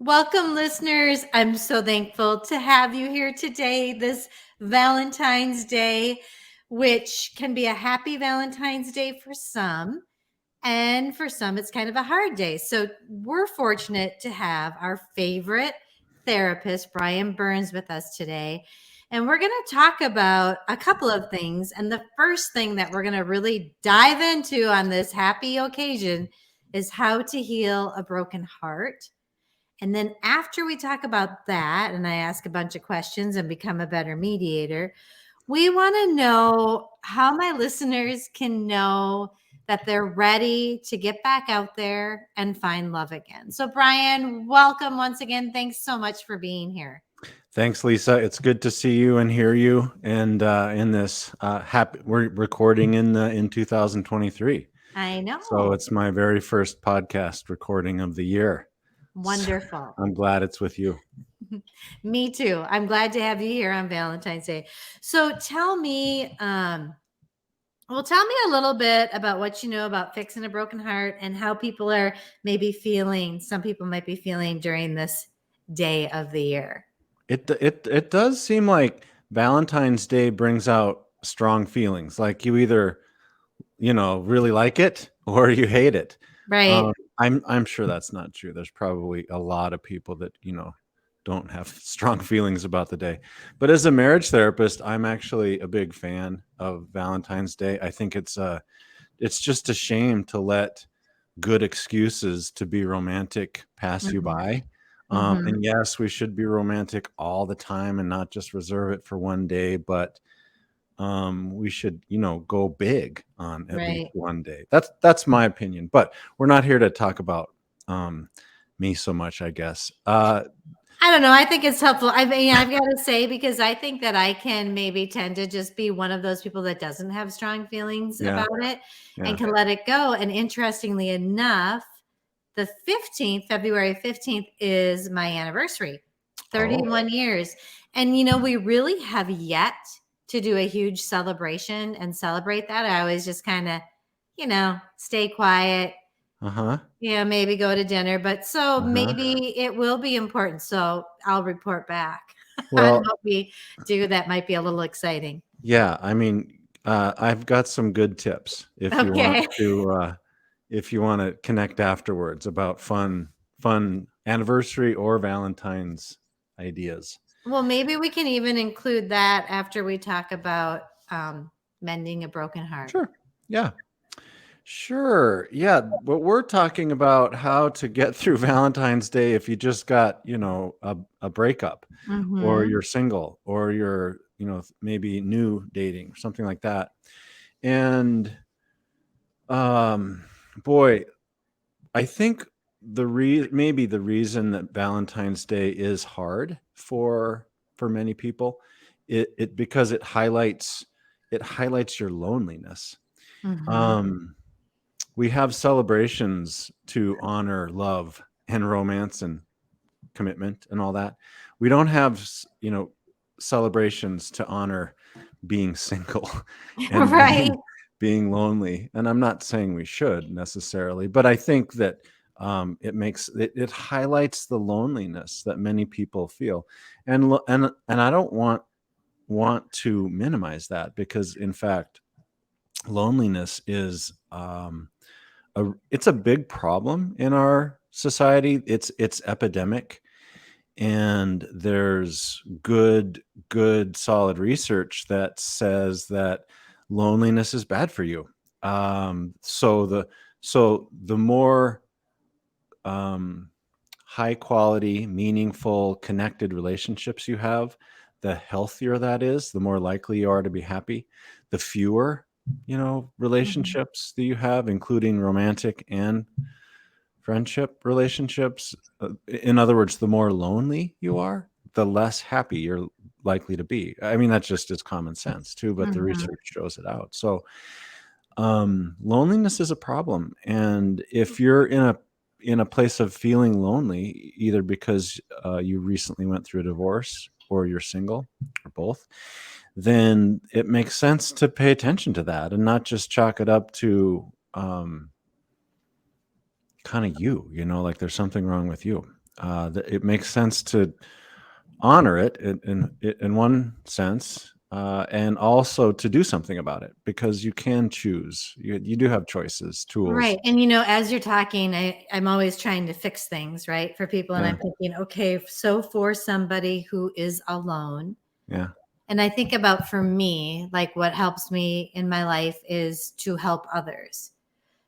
Welcome, listeners. I'm so thankful to have you here today, this Valentine's Day, which can be a happy Valentine's Day for some. And for some, it's kind of a hard day. So we're fortunate to have our favorite therapist, Brian Burns, with us today. And we're going to talk about a couple of things. And the first thing that we're going to really dive into on this happy occasion is how to heal a broken heart. And then after we talk about that, and I ask a bunch of questions and become a better mediator, we want to know how my listeners can know that they're ready to get back out there and find love again. So, Brian, welcome once again. Thanks so much for being here. Thanks, Lisa. It's good to see you and hear you. And in this we're recording in 2023. I know. So it's my very first podcast recording of the year. Wonderful. So I'm glad it's with you. Me too. I'm glad to have you here on Valentine's Day. So tell me, tell me a little bit about what you know about fixing a broken heart and how people are maybe feeling. Some people might be feeling during this day of the year. It does seem like Valentine's Day brings out strong feelings. Like you either, really like it or you hate it. Right. I'm sure that's not true. There's probably a lot of people that, don't have strong feelings about the day. But as a marriage therapist, I'm actually a big fan of Valentine's Day. I think it's just a shame to let good excuses to be romantic pass you by. And yes, we should be romantic all the time and not just reserve it for one day, but we should, go big on at least one day. That's my opinion. But we're not here to talk about me so much, I guess. I don't know. I think it's helpful. I mean, I've got to say, because I think that I can maybe tend to just be one of those people that doesn't have strong feelings about it and can let it go. And interestingly enough, the 15th, February 15th is my anniversary, 31 years. And, we really have yet to do a huge celebration and celebrate that. I always just kind of, stay quiet. Yeah, maybe go to dinner, but so maybe it will be important. So I'll report back on what we do. That might be a little exciting. Yeah, I mean, I've got some good tips if you want to connect afterwards about fun anniversary or Valentine's ideas. Well, maybe we can even include that after we talk about mending a broken heart. Sure. Yeah. Sure. Yeah. But we're talking about how to get through Valentine's Day if you just got, a breakup or you're single or you're, maybe new dating, something like that. And boy, I think maybe the reason that Valentine's Day is hard for many people, because it highlights your loneliness. We have celebrations to honor love and romance and commitment and all that. We don't have, celebrations to honor being single and being lonely. And I'm not saying we should necessarily, but I think that it highlights the loneliness that many people feel. And I don't want to minimize that, because in fact, loneliness is it's a big problem in our society. It's epidemic, and there's good solid research that says that loneliness is bad for you. So the more high quality, meaningful, connected relationships you have, the healthier that is, the more likely you are to be happy. The fewer relationships that you have, including romantic and friendship relationships. In other words, the more lonely you are, the less happy you're likely to be. I mean, that's just it's common sense too, but the research shows it out. So loneliness is a problem. And if you're in a place of feeling lonely, either because you recently went through a divorce or you're single or both, then it makes sense to pay attention to that and not just chalk it up to kind of like there's something wrong with you. It makes sense to honor it in one sense, and also to do something about it, because you can choose. You do have choices, tools. Right. And as you're talking, I'm always trying to fix things, right, for people. And Yeah. I'm thinking, okay, so for somebody who is alone, Yeah. and I think about, for me, like what helps me in my life is to help others.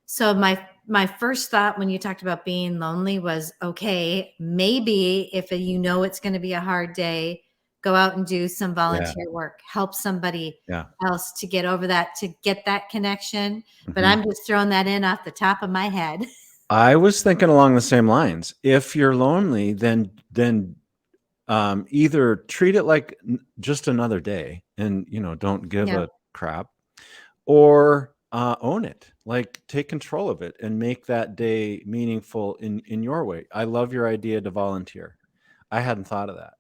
So my first thought when you talked about being lonely was, okay, maybe if it's going to be a hard day, go out and do some Yeah. volunteer work, help somebody Yeah. else to get over that, to get that connection. But Mhm. I'm just throwing that in off the top of my head. I was thinking along the same lines. If you're lonely, then either treat it like just another day, and don't give Yeah. a crap, or own it. Like, take control of it and make that day meaningful in your way. I love your idea to volunteer. I hadn't thought of that.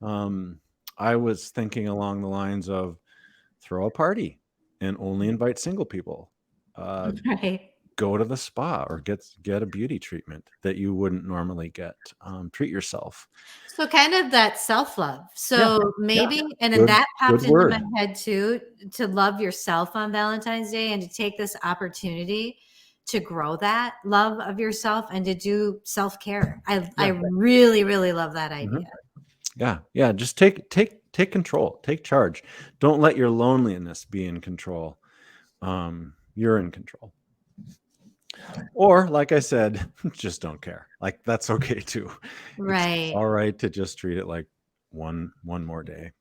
Um, I was thinking along the lines of throw a party and only invite single people. Uh, Right. Go to the spa or get a beauty treatment that you wouldn't normally get. Treat yourself. So kind of that self-love. Yeah, So yeah. maybe, and then Good, that good popped into my word. head too, to love yourself on Valentine's Day and to take this opportunity to grow that love of yourself and to do self-care. I Yeah. really, really love that Mhm. idea. Yeah, yeah. Just take control. Take charge. Don't let your loneliness be in control. You're in control. Or, like I said, just don't care. Like, that's okay too. It's Right. all right to just treat it like one more day.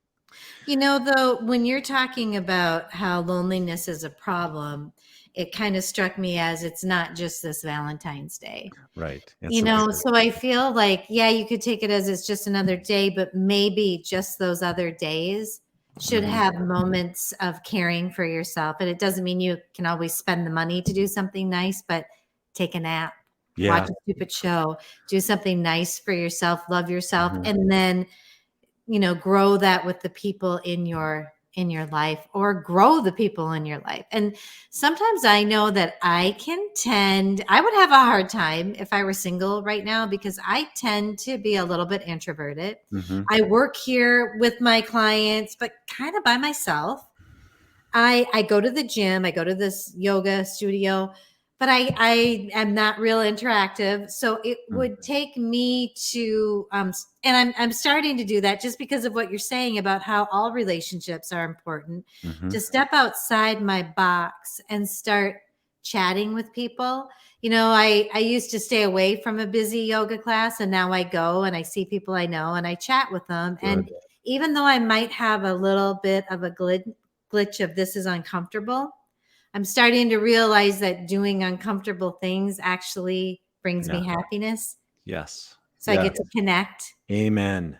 Though, when you're talking about how loneliness is a problem, it kind of struck me as it's not just this Valentine's Day. Right. It's a big So I feel like, yeah, you could take it as it's just another day, but maybe just those other days should Mhm. have moments of caring for yourself. And it doesn't mean you can always spend the money to do something nice, but take a nap, watch Yeah. a stupid show, do something nice for yourself, love yourself, Mhm. and then grow that with the people in your life, or grow the people in your life. And sometimes I know that I would have a hard time if I were single right now, because I tend to be a little bit introverted. Mhm. I work here with my clients, but kind of by myself. I go to the gym, I go to this yoga studio, but I am not real interactive. So it Mm. would take me to and I'm starting to do that just because of what you're saying about how all relationships are important, Mhm. to step outside my box and start chatting with people. I used to stay away from a busy yoga class, and now I go and I see people I know and I chat with them. And Good. even though I might have a little bit of a glitch of this is uncomfortable, I'm starting to realize that doing uncomfortable things actually brings Yeah. me happiness. Yes. So I Yes. get to connect, Amen.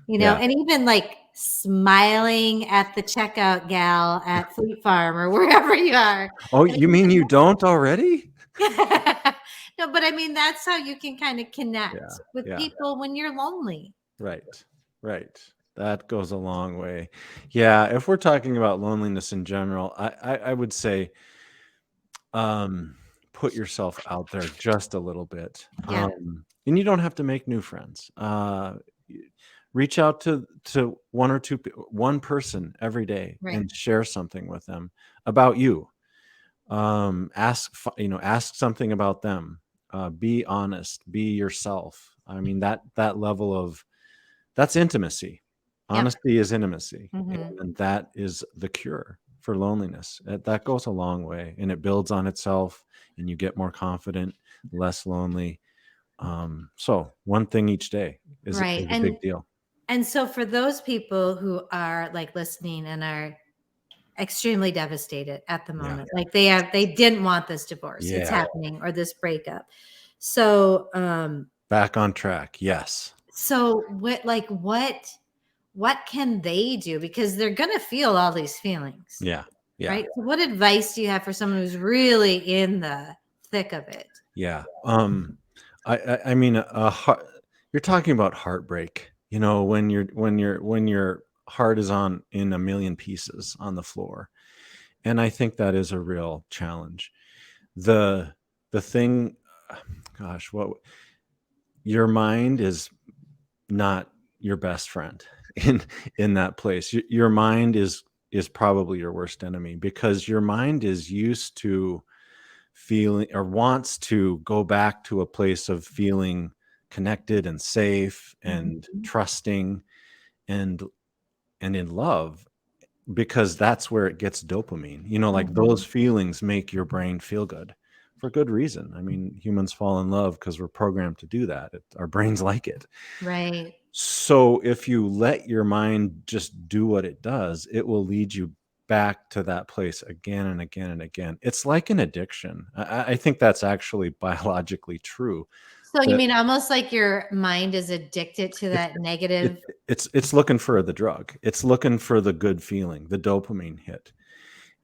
Yeah. and even like smiling at the checkout gal at Fleet Farm or wherever you are. Oh, And you mean you don't already? no, but I mean, that's how you can kind of Yeah. connect with Yeah. people when you're lonely. Right. Right. That goes a long way. Yeah. If we're talking about loneliness in general, I would say, um, put yourself out there just a little bit. Yeah. And you don't have to make new friends. Y- Reach out to one or two, one person every day, Right. and share something with them about you. Ask something about them. Be honest, be yourself. I mean, that level of that's intimacy. Yep. Honesty is intimacy, Hmm. and that is the cure for loneliness. That goes a long way, and it builds on itself, and you get more confident, less lonely. So one thing each day Right. is a big And deal. so for those people who are like listening and are extremely devastated at the Yeah. moment, like they didn't want this divorce, it's Yeah. happening, or this breakup. So Back on track. Yes. what can they do, because they're going to feel all these feelings, Yeah. Yeah. right? So what advice do you have for someone who's really in the thick of it? Yeah. I mean, you're talking about heartbreak. When your heart is on in a million pieces on the floor, and I think that is a real challenge. The thing, gosh, what your mind is not your best friend in that place. Your mind is probably your worst enemy, because your mind is used to feeling, or wants to go back to a place of feeling connected and safe and Mhm. trusting and in love, because that's where it gets dopamine. Like those Mhm. feelings make your brain feel good for good reason. I mean, humans fall in love because we're programmed to do that. Our brains like it. Right. So if you let your mind just do what it does, it will lead you back to that place again and again and again. It's like an addiction. I think that's actually biologically true. So you That mean almost like your mind is addicted to it's that negative. it's looking for the drug. It's looking for the good feeling, the dopamine hit.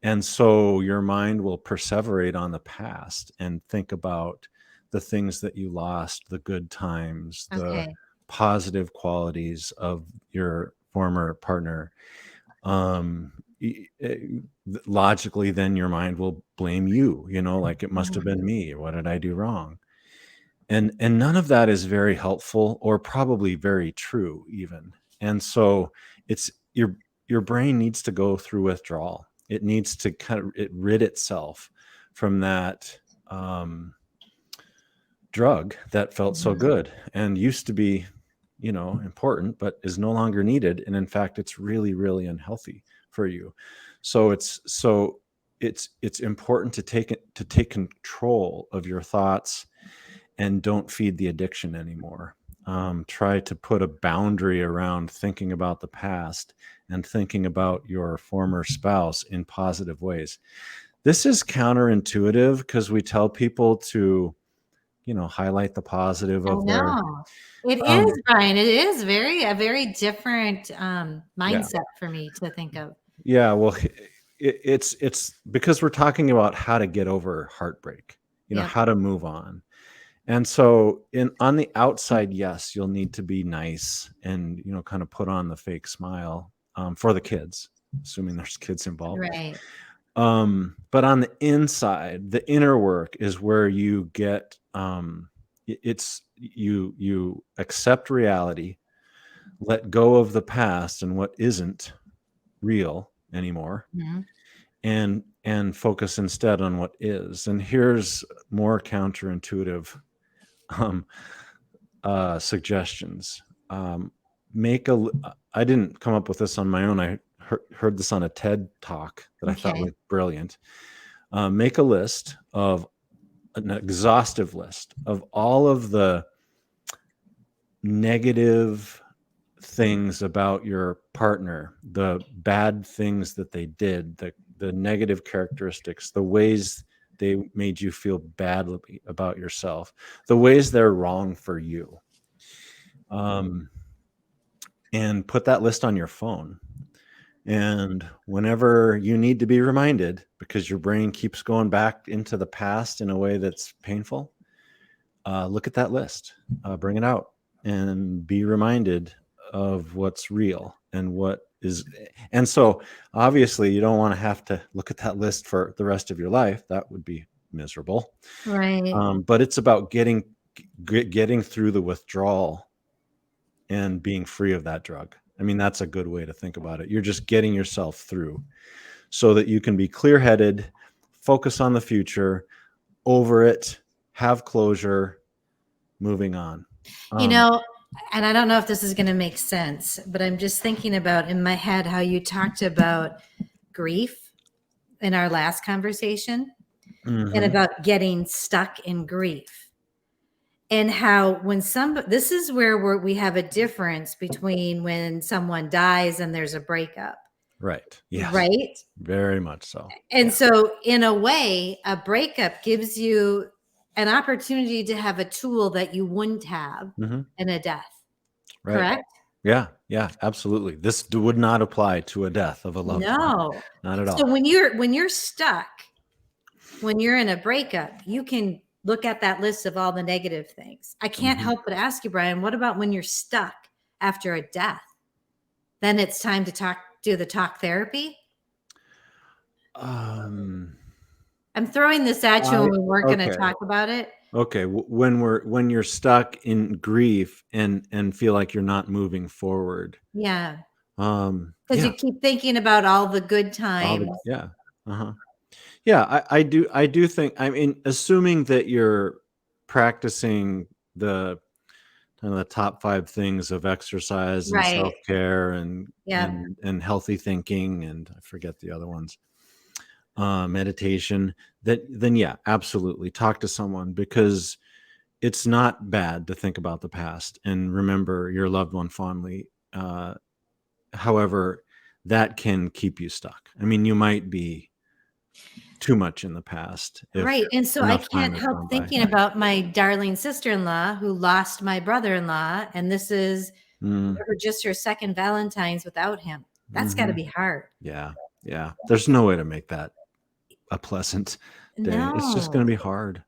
And so your mind will perseverate on the past and think about the things that you lost, the good times, the Okay. positive qualities of your former partner. Um, Logically, then your mind will blame you, like it must have been Mhm. me. What did I do wrong? And none of that is very helpful, or probably very true even. And so it's your brain needs to go through withdrawal. It needs to rid itself from that drug that felt so Mhm. good and used to be important, but is no longer needed. And in fact, it's really, really unhealthy for you. So it's important to take control of your thoughts, and don't feed the addiction anymore. Try to put a boundary around thinking about the past and thinking about your former spouse in positive ways. This is counterintuitive because we tell people to, highlight the positive I of their, know. It um, is, Brian. It is a very different yeah, mindset for me to think of. yeah. Well, it's because we're talking about how to get over heartbreak, Yep. how to move on. And so on the outside, yes, you'll need to be nice and, kind of put on the fake smile, for the kids, assuming there's kids involved. Right. But on the inside, the inner work is where you get, it's you accept reality, let go of the past and what isn't real anymore, Mhm. and focus instead on what is. And here's more counterintuitive um, suggestions. Um, I didn't come up with this on my own. I heard this on a TED talk that I thought Okay. was brilliant. Make a list of an exhaustive list of all of the negative things about your partner, the bad things that they did, the negative characteristics, the ways they made you feel badly about yourself, the ways they're wrong for you. Um, and put that list on your phone. And whenever you need to be reminded, because your brain keeps going back into the past in a way that's painful, look at that list, bring it out, and be reminded of what's real and what is. And so, obviously, you don't want to have to look at that list for the rest of your life. That would be miserable. Right. But it's about getting through the withdrawal and being free of that drug. I mean, that's a good way to think about it. You're just getting yourself through so that you can be clear-headed, focus on the future, over it, have closure, moving on. You Um, know, and I don't know if this is going to make sense, but I'm just thinking about in my head how you talked about grief in our last conversation and mhm, about getting stuck in grief. And how when this is where we have a difference between when someone dies and there's a breakup, right. Yes, right? very much so. And Yeah. so in a way, a breakup gives you an opportunity to have a tool that you wouldn't have Mhm, in a death, right. correct? Yeah, yeah, absolutely. This would not apply to a death of a loved one. No. Not at So all. when you're stuck, when you're in a breakup, you can look at that list of all the negative things. I can't Mhm. help but ask you, Brian, what about when you're stuck after a death? Then it's time to do the talk therapy. Um, I'm throwing this at you I and we weren't going to okay. talk about it. Okay, when you're stuck in grief and feel like you're not moving forward. Yeah. Because Yeah, you keep thinking about all the good times. yeah, uh-huh. Yeah, I do think, I mean, assuming that you're practicing the kind of the top 5 things of exercise and Right. self-care and Yeah. healthy thinking, and I forget the other ones, meditation, that then yeah, absolutely talk to someone, because it's not bad to think about the past and remember your loved one fondly. However, that can keep you stuck. I mean, you might be too much in the past if Right. And so I enough time can't has help gone by. thinking about my darling sister-in-law who lost my brother-in-law. And this is Mm, whatever, just her second Valentine's without him. That's got to mhm. be hard. Yeah, yeah. There's no way to make that a pleasant day. It's just No. gonna be hard.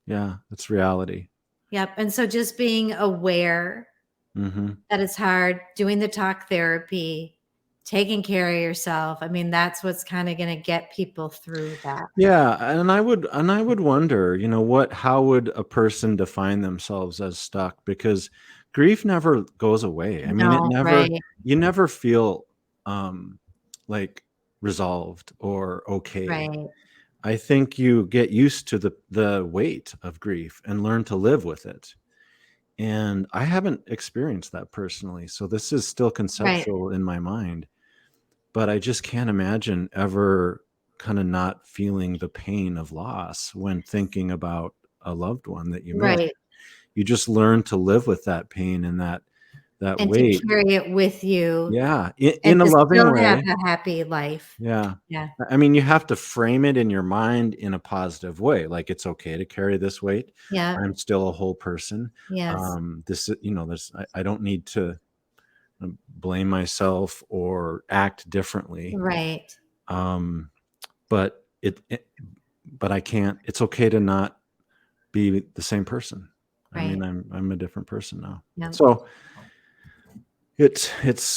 Yeah, it's reality. Yep. And so just being aware Mhm. that it's hard, doing the talk therapy, taking care of yourself. I mean, that's what's kind of going to get people through that. Yeah, and I would wonder, how would a person define themselves as stuck? Because grief never goes away. I mean, No, right, you never feel um like resolved or okay. right, I think you get used to the weight of grief and learn to live with it. And I haven't experienced that personally, so this is still right, conceptual in my mind. But I just can't imagine ever kinda not feeling the pain of loss when thinking about a loved one that you miss. right. You just learn to live with that pain and that And to weight. carry it with you Yeah, and in a to loving still have way. a happy life. Yeah. Yeah. I mean, you have to frame it in your mind in a positive way, like, "It's okay to carry this weight. Yeah. I'm still a whole person. Yes. This I there's I don't need to, blame myself or act differently." Right. Um, but but I can't, it's okay to not be the same person. I mean, Right. I'm a different person now. Yeah. So it's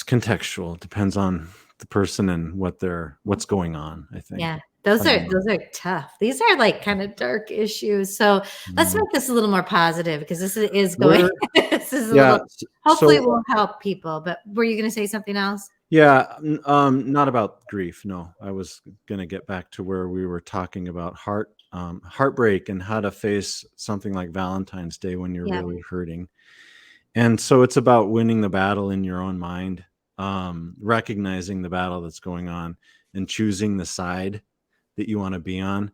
contextual. It depends on the person and what's going on, I think. Yeah. Those I don't are know. those are tough. These are like kind of dark issues. So let's Mm. make this a little more positive because this is going We're this is a Yeah, little hopefully it so will help people. But were you gonna say something else? yeah, not about grief, no. I was gonna get back to where we were talking about heartbreak and how to face something like Valentine's Day when you're Yeah. really hurting. And so it's about winning the battle in your own mind, recognizing the battle that's going on and choosing the side that you want to be on.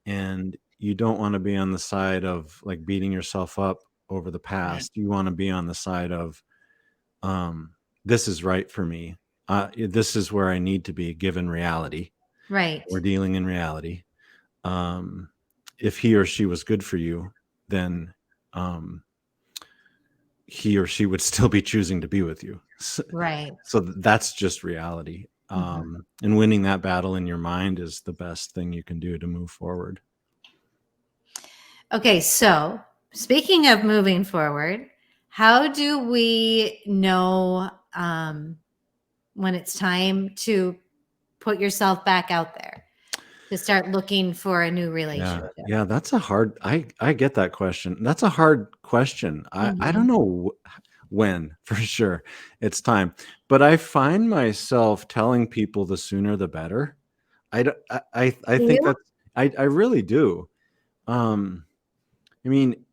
And you don't want to be on the side of like beating yourself up over the Right. past. You want to be on the side of, um, this is right for me. This is where I need to be given reality. Right. We're dealing in reality. Um, if he or she was good for you, then um, he or she would still be choosing to be with you. Right. So that's just reality. Mhm. And winning that battle in your mind is the best thing you can do to move forward. Okay, so speaking of moving forward, how do we know when it's time to put yourself back out there to start looking for a new Yeah. relationship? Yeah, that's a hard, I get that question. That's a hard question. I don't Mhm. know when for sure it's time. But I find myself telling people the sooner the better. I Do think you? that's, I really do. Um I mean,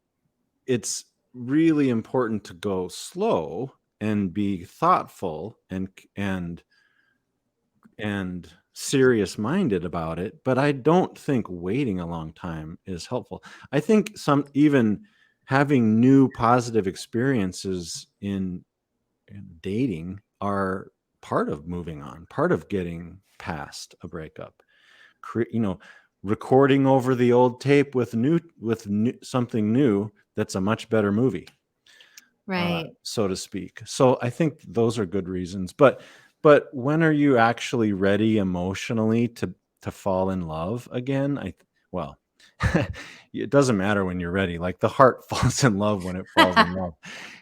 it's really important to go slow and be thoughtful and serious minded about it, but I don't think waiting a long time is helpful. I think some even having new positive experiences in dating are part of moving on, part of getting past a breakup. cre- you know Recording over the old tape something new that's a much better movie, Right. so to speak. So I think those are good reasons. But when are you actually ready emotionally to fall in love again? Well, it doesn't matter when you're ready. Like the heart falls in love when it falls in love.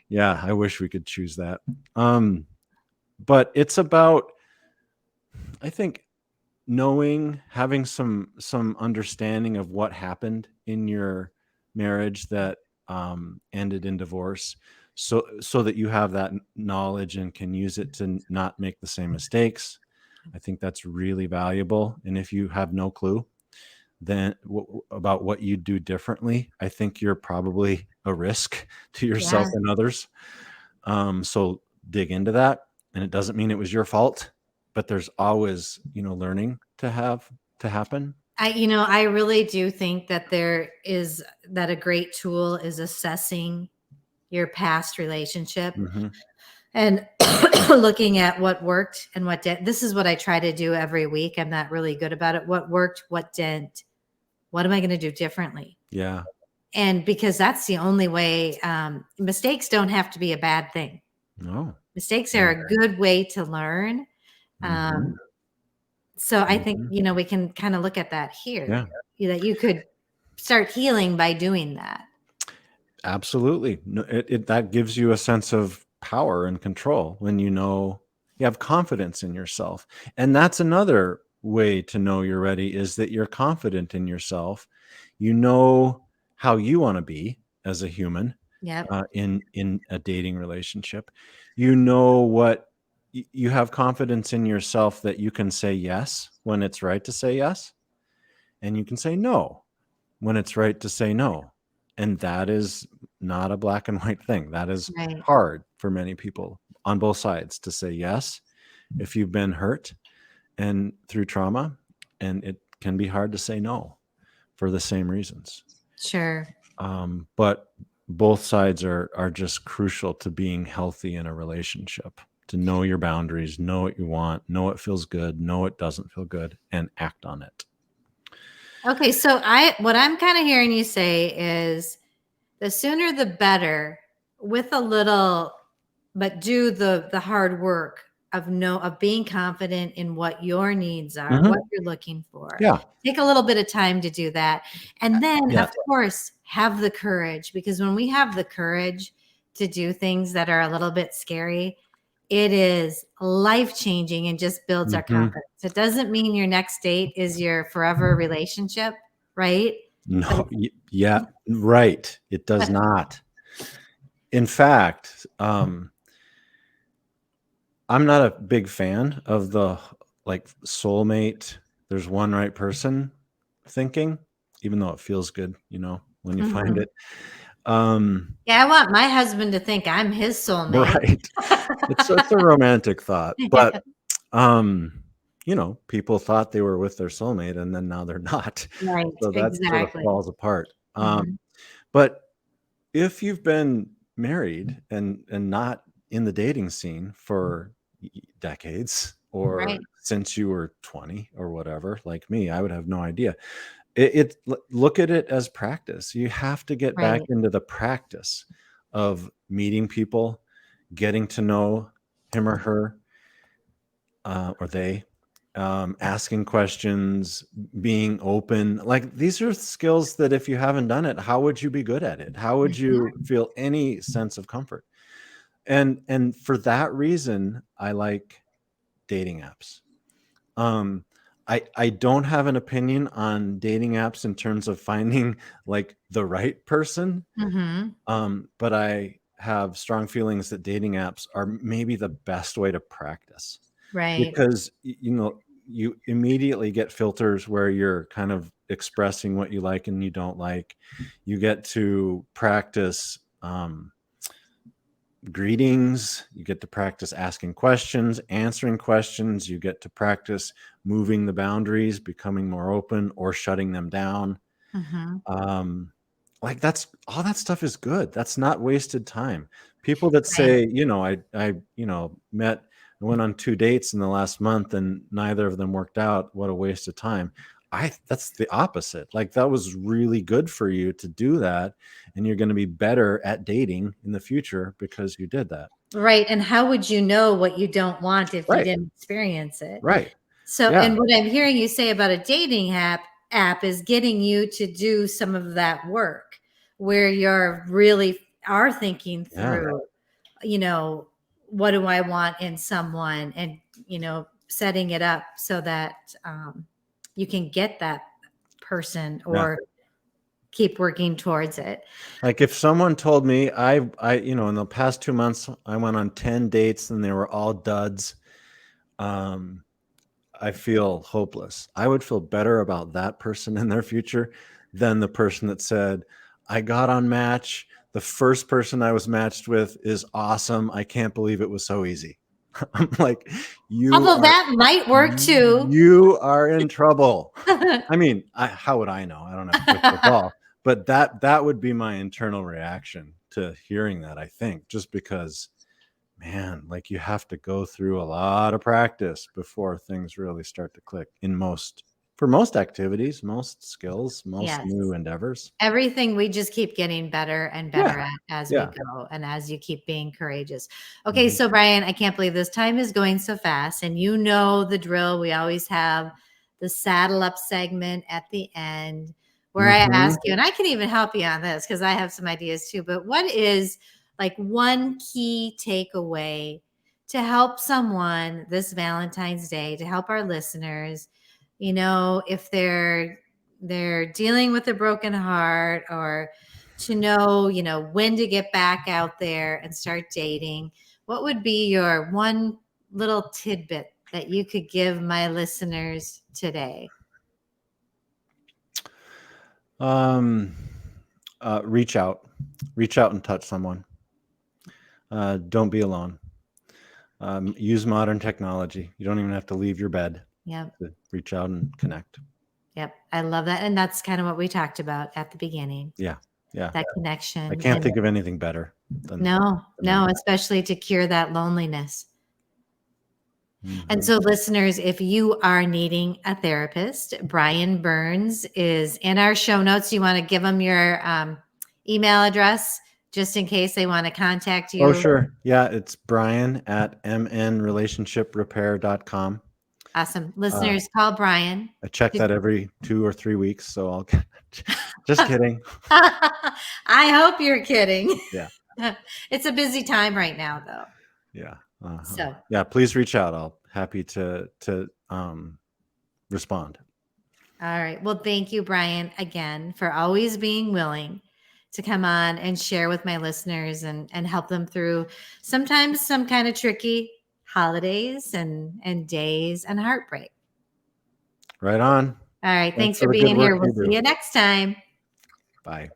Yeah, I wish we could choose that. Um, but it's about, I think, having some understanding of what happened in your marriage that ended in divorce, so that you have that knowledge and can use it to not make the same mistakes. I think that's really valuable. And if you have no clue then about what you do differently, I think you're probably a risk to yourself Yeah. and others. So dig into that. And it doesn't mean it was your fault, but there's always, learning to happen. I really do think that a great tool is assessing your past relationship Hmm. and looking at what worked and what didn't. This is what I try to do every week. I'm not really good about it. What worked, what didn't. What am I going to do differently? Yeah. And because that's the only way, mistakes don't have to be a bad thing. No. Mistakes are Yeah. a good way to learn. Hmm. So I think, Hmm. we can kind of look at that here, Yeah. that you could start healing by doing that. Absolutely. No, that gives you a sense of power and control when you have confidence in yourself. And that's another way to know you're ready is that you're confident in yourself. You know how you want to be as a human Yep. in a dating relationship. You know what you have confidence in yourself that you can say yes when it's right to say yes, and you can say no when it's right to say no. And that is not a black and white thing. That is Right. hard for many people on both sides to say yes if you've been hurt and through trauma. And it can be hard to say no for the same reasons. Sure. But both sides are just crucial to being healthy in a relationship, to know your boundaries, know what you want, know what feels good, know what doesn't feel good, and act on it. Okay. So what I'm kind of hearing you say is the sooner the better, with a little, but do the hard work of being confident in what your needs are, Hmm. what you're looking for. Yeah. Take a little bit of time to do that. And then Yeah. of course have the courage, because when we have the courage to do things that are a little bit scary, it is life changing and just builds our Hmm. confidence. It doesn't mean your next date is your forever relationship, right? But No, yeah, right. It does not. In fact, I'm not a big fan of the like soulmate, there's one right person thinking, even though it feels good, when you find Mhm. it. Um, Yeah, I want my husband to think I'm his soulmate. right. It's a romantic thought, but people thought they were with their soulmate and then now they're not. Right, So that sort of exactly. falls apart. Mhm. But if you've been married and not in the dating scene for decades or Right, since you were 20 or whatever, like me, I would have no idea. Look at it as practice. You have to get back right, into the practice of meeting people, getting to know him or her, or they, asking questions, being open. Like these are skills that if you haven't done it, how would you be good at it? How would mhm, you feel any sense of comfort? And for that reason, I like dating apps. Um, I don't have an opinion on dating apps in terms of finding like the right person. mhm, But I have strong feelings that dating apps are maybe the best way to practice right, because you immediately get filters where you're kind of expressing what you like and you don't like. You get to practice greetings, you get to practice asking questions, answering questions, you get to practice moving the boundaries, becoming more open or shutting them down. mhm, um like that's all, that stuff is good. That's not wasted time. People that right. say, I met I went on 2 dates in the last month and neither of them worked out, what a waste of time. That's the opposite. Like that was really good for you to do that, and you're going to be better at dating in the future because you did that. Right, and how would you know what you don't want if you Right. didn't experience it? Right. So, Yeah. and what I'm hearing you say about a dating app is getting you to do some of that work where you're really are thinking Yeah. through, you know, what do I want in someone, and setting it up so that you can get that person, Yeah. or keep working towards it. Like if someone told me in the past 2 months, I went on 10 dates and they were all duds. I feel hopeless. I would feel better about that person in their future than the person that said, I got on Match. The first person I was matched with is awesome. I can't believe it was so easy. I'm like, Although that might work too. you are in trouble. I mean, how would I know? I don't have crystal ball, but that would be my internal reaction to hearing that, I think, just because, man, like you have to go through a lot of practice before things really start to click for most activities, most skills, most new endeavors. Everything, we just keep getting better and better at as we go, and as you keep being courageous. Okay, so Brian, I can't believe this time is going so fast, and you know the drill. We always have the saddle up segment at the end where I ask you, and I can even help you on this because I have some ideas too, but what is like one key takeaway to help someone this Valentine's Day, to help our listeners, if they're dealing with a broken heart, or to know, when to get back out there and start dating? What would be your one little tidbit that you could give my listeners today? Reach out and touch someone. Don't be alone. Use modern technology. You don't even have to leave your bed. Yep. To reach out and connect. Yep. I love that. And that's kind of what we talked about at the beginning. Yeah. That connection. I can't think of anything better than No, especially to cure that loneliness. And so, listeners, if you are needing a therapist, Brian Burns is in our show notes. You want to give them your email address just in case they want to contact you? Oh, sure. Yeah, it's brian@mnrelationshiprepair.com. Awesome. Listeners, call Brian. I check that every 2 or 3 weeks, so I'll just kidding. I hope you're kidding. Yeah. It's a busy time right now, though. Yeah. So yeah, please reach out. I'll happy to respond. All right. Well, thank you, Brian, again, for always being willing to come on and share with my listeners and help them through sometimes some kind of tricky holidays and days and heartbreak. Right on. All right. Thanks for being here. We'll see you next time. Bye.